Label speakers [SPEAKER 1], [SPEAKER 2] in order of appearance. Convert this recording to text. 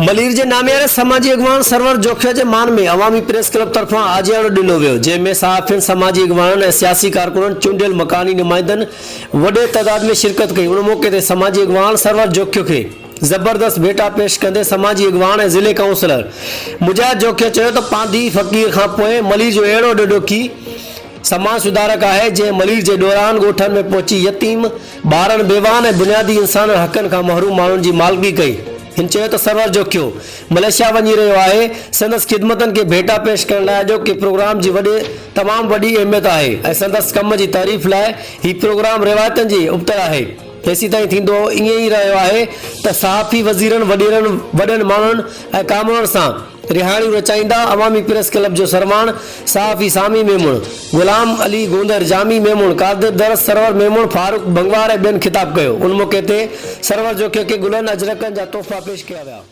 [SPEAKER 1] मलीर जे नामियारे समाजी अगवान सरवर जोखिया जे मान में अवामी प्रेस क्लब तरफां आजियाड़ो ॾिनो वियो, जंहिंमें सहाफ़ियुनि, समाजी अगवाननि ऐं सियासी कारकुननि, चूंडियल मकानी नुमाइंदनि वॾे तइदाद में शिरकत कई। उन मौक़े ते समाजी अगवान सरवर जोखियो खे ज़बरदस्त भेटा पेश कंदे समाजी अगवान ऐं ज़िले काउंसलर मुजाहिद जोखिया चयो त पांधी फ़क़ीर खां पोइ मलीर जो अहिड़ो ॾोॾोकी समाज सुधारक आहे जंहिं मलीर जे दौरान ॻोठनि में पहुची यतीम, ॿारनि, बेवान ऐं बुनियादी इंसान हक़नि खां महरूम माण्हुनि जी मालगी कई। हिन चयो त सरवर जोखियो मलेशिया वञी रहियो आहे। संदसि ख़िदमतनि खे भेटा पेश करण लाइ अॼोके प्रोग्राम जी तमामु वॾी अहमियत आहे ऐं संदसि कम जी तारीफ़ लाइ हीउ प्रोग्राम रिवायतनि जी उबतड़ आहे। तेसी ताईं थींदो ईअं ई रहियो आहे त सहाफ़ी वज़ीरनि, वॾनि माण्हुनि ऐं कामरनि सां रिहाणियूं रचाईंदा। अवामी प्रेस क्लब जो सरवाण सहाफ़ी सामी मेमूण, गुलाम अली गोंदर, जामी मेमूण, कादिर दरस, सरवर मेमूण, फारूक भंगवार ऐं ॿियनि ख़िताब कयो। उन मौक़े ते सरवर जोखियो खे गुलनि अजरकनि जा तोहफ़ा पेश कया विया।